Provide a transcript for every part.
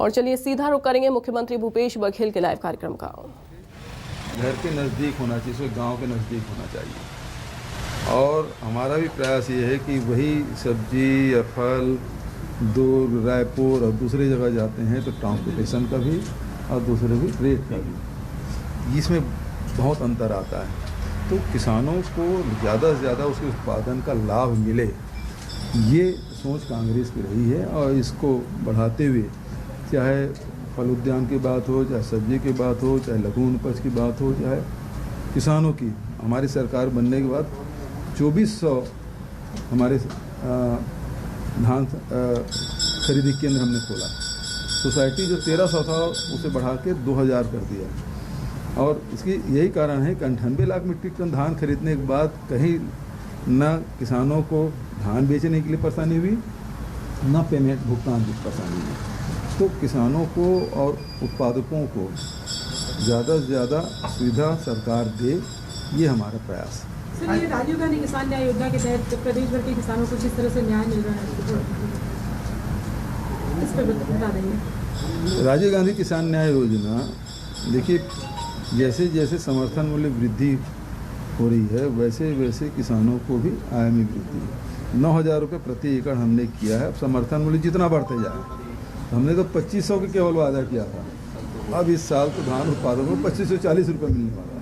और चलिए सीधा रुख करेंगे मुख्यमंत्री भूपेश बघेल के लाइव कार्यक्रम का। घर के नज़दीक होना चाहिए, उसको गांव के नज़दीक होना चाहिए। और हमारा भी प्रयास ये है कि वही सब्जी या फल दूर रायपुर और दूसरी जगह जाते हैं तो ट्रांसपोर्टेशन का भी और दूसरे भी रेट का भी इसमें बहुत अंतर आता है। तो किसानों को ज़्यादा से ज़्यादा उसके उत्पादन का लाभ मिले, ये सोच कांग्रेस की रही है। और इसको बढ़ाते हुए चाहे फल उद्यान की बात हो, चाहे सब्जी की बात हो, चाहे लघु उपज की बात हो, चाहे किसानों की, हमारी सरकार बनने के बाद 2400 हमारे धान खरीदी केंद्र हमने खोला। सोसाइटी जो 1300 था उसे बढ़ा के 2000 कर दिया। और इसकी यही कारण है कि 98 लाख मीट्रिक टन धान खरीदने के बाद कहीं न किसानों को धान बेचने के लिए परेशानी हुई, न पेमेंट भुगतान की परेशानी हुई। तो किसानों को और उत्पादकों को ज़्यादा से ज़्यादा सुविधा सरकार दे, ये हमारा प्रयास। सर, ये राजीव गांधी किसान न्याय योजना के तहत प्रदेश भर के किसानों को जिस तरह से न्याय मिल रहा है, इस पर बता देंगे। राजीव गांधी किसान न्याय योजना, देखिए जैसे जैसे समर्थन मूल्य वृद्धि हो रही है वैसे वैसे किसानों को भी आय में वृद्धि। 9000 रुपये प्रति एकड़ हमने किया है। अब समर्थन मूल्य जितना बढ़ते जाए, हमने तो 2500 के केवल वादा किया था। अब इस साल तो धान उत्पादकों को 2540 रुपये मिलने वाला है।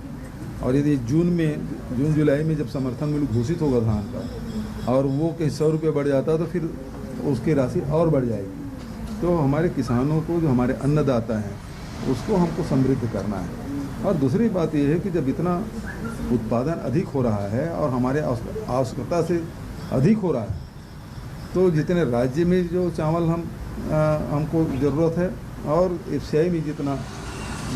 और यदि जून जुलाई में जब समर्थन मूल्य घोषित होगा धान का और वो कहीं 100 रुपये बढ़ जाता तो फिर उसकी राशि और बढ़ जाएगी। तो हमारे किसानों को, जो हमारे अन्नदाता हैं, उसको हमको समृद्ध करना है। और दूसरी बात यह है कि जब इतना उत्पादन अधिक हो रहा है और हमारे आवश्यकता से अधिक हो रहा है, तो जितने राज्य में जो चावल हमको ज़रूरत है और एफसीआई में जितना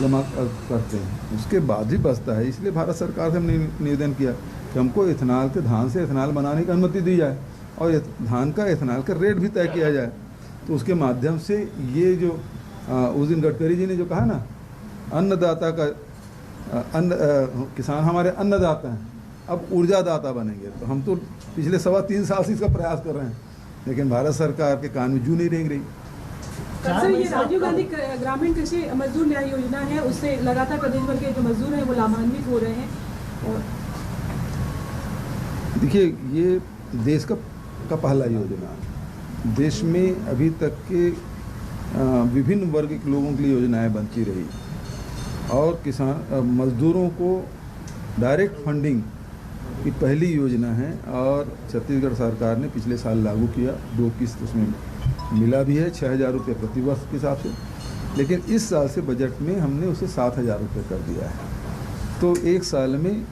जमा करते हैं उसके बाद ही बचता है। इसलिए भारत सरकार से हमने निवेदन किया कि हमको इथेनॉल के धान से इथेनॉल बनाने की अनुमति दी जाए और धान का इथेनॉल का रेट भी तय किया जाए। तो उसके माध्यम से ये जो उस दिन गडकरी जी ने जो कहा ना, अन्नदाता का किसान हमारे अन्नदाता हैं, अब ऊर्जादाता बनेंगे। तो हम तो पिछले 3.25 साल से इसका प्रयास कर रहे हैं, लेकिन भारत सरकार के कान में जू नहीं रेंग रही। सर, ये राजीव गांधी ग्रामीण कृषि मजदूर न्याय योजना है, उससे लगातार प्रदेश भर के जो मजदूर हैं वो लाभान्वित हो रहे हैं। और देखिए, ये देश का पहला योजना है। देश में अभी तक के विभिन्न वर्ग के लोगों के लिए योजनाएं बनती रही और मजदूरों को डायरेक्ट फंडिंग की पहली योजना है। और छत्तीसगढ़ सरकार ने पिछले साल लागू किया, 2 किस्त उसमें मिला भी है, 6000 रुपये प्रति वर्ष के हिसाब से। लेकिन इस साल से बजट में हमने उसे 7000 रुपये कर दिया है। तो एक साल में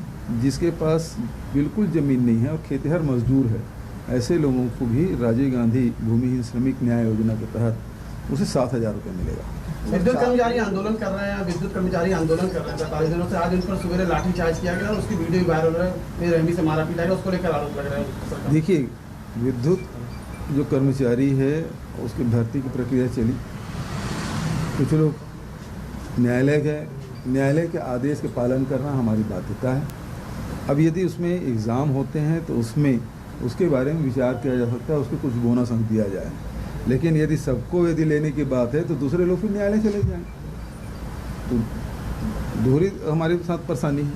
जिसके पास बिल्कुल ज़मीन नहीं है और खेतिहर मजदूर है, ऐसे लोगों को भी राजीव गांधी भूमिहीन श्रमिक न्याय योजना के तहत उसे 7000 रुपये मिलेगा। विद्युत कर्मचारी आंदोलन कर रहे हैं, विद्युत कर्मचारी आंदोलन कर रहे हैं 45 दिनों से। आज उन पर सवेरे लाठीचार्ज किया गया और उसकी वीडियो वायरल हो रहा है, रहमी से मारा पीटा गया, उसको लेकर आरोप लग रहा है। देखिए, विद्युत जो कर्मचारी है उसकी भर्ती की प्रक्रिया चली, कुछ लोग न्यायालय गए, न्यायालय के आदेश के पालन करना हमारी बाध्यता है। अब यदि उसमें एग्ज़ाम होते हैं तो उसमें उसके बारे में विचार किया जा सकता है, उसको कुछ बोनस अंक दिया जाए। लेकिन यदि सबको यदि लेने की बात है तो दूसरे लोग फिर न्यायालय चले जाएँ, तो दोहरी हमारे साथ परेशानी है।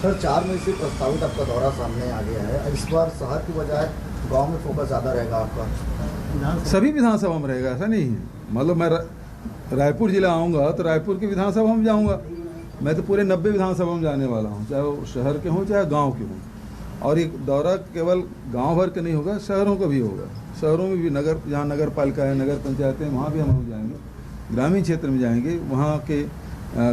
सर, 4 मई से प्रस्तावित आपका दौरा सामने आ गया है। इस बार शहर की बजाय गांव में फोकस ज़्यादा रहेगा आपका? सभी विधानसभा में रहेगा, ऐसा नहीं है। मतलब मैं रायपुर जिला आऊँगा तो रायपुर की विधानसभा में जाऊँगा। मैं तो पूरे 90 विधानसभा में जाने वाला हूँ, चाहे वो शहर के हों चाहे गाँव के हों। और एक दौरा केवल गांव भर के नहीं होगा, शहरों का भी होगा। शहरों में भी जहाँ नगर पालिका है, नगर पंचायतें हैं, वहाँ भी हम जाएंगे। ग्रामीण क्षेत्र में जाएंगे, वहाँ के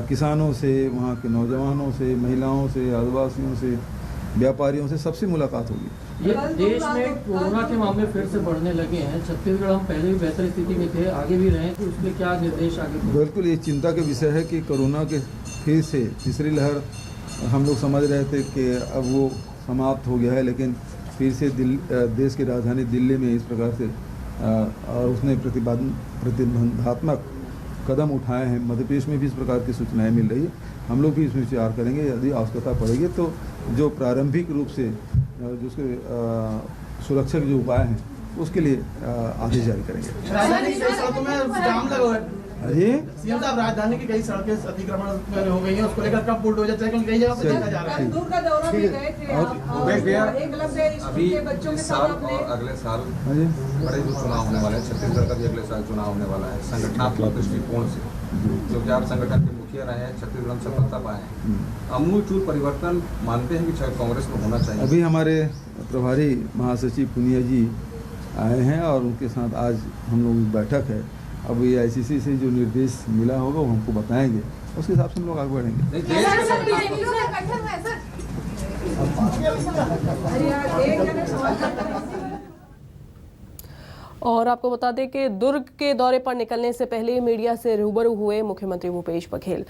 किसानों से, वहाँ के नौजवानों से, महिलाओं से, आदिवासियों से, व्यापारियों से, सबसे मुलाकात होगी। ये देश में कोरोना के मामले फिर से बढ़ने लगे हैं। छत्तीसगढ़ हम पहले भी बेहतर स्थिति में थे, आगे भी रहे, तो उसके क्या निर्देश आगे? बिल्कुल ये चिंता का विषय है कि कोरोना के फिर से तीसरी लहर, हम लोग समझ रहे थे कि अब वो समाप्त हो गया है, लेकिन फिर से देश की राजधानी दिल्ली में इस प्रकार से और उसने प्रतिबंधात्मक कदम उठाए हैं। मध्य प्रदेश में भी इस प्रकार की सूचनाएं मिल रही है। हम लोग भी इसमें विचार करेंगे, यदि आवश्यकता पड़ेगी तो जो प्रारंभिक रूप से जो उसके सुरक्षक जो उपाय हैं उसके लिए आदेश जारी करेंगे। राजधानी की कई सड़कों में जाम लगा हुआ है। जी सीएम साहब, राजधानी की कई सड़कें अतिक्रमण हो गई हैं, उसको लेकर कब बुलडोजर चलेगा? क्योंकि कई जगह पे देखा जा रहा है। दूर का दौरा भी गए थे आप और एकलव्य स्कूल के बच्चों के साथ आपने अगले साल हाँ जी बड़े जो चुनाव होने वाले हैं, छत्तीसगढ़ का भी अगले साल चुनाव होने वाला है, संगठनात्मक दृष्टिकोण से, क्योंकि आप संगठन के मुखिया रहे हैं, छत्तीसगढ़ में सफलता पाए हैं, अमूलचूल परिवर्तन मानते हैं कि शायद कांग्रेस में होना चाहिए। अभी हमारे प्रभारी महासचिव पुनिया जी आए हैं और उनके साथ आज हम लोग की बैठक है। अब ये आईसीसी से जो निर्देश मिला होगा वो हमको बताएंगे, उसके हिसाब से हम लोग आगे बढ़ेंगे। नहीं, देश के अरे यार एक जगह सवाल करता है। और आपको बता दें कि दुर्ग के दौरे पर निकलने से पहले मीडिया से रूबरू हुए मुख्यमंत्री भूपेश बघेल।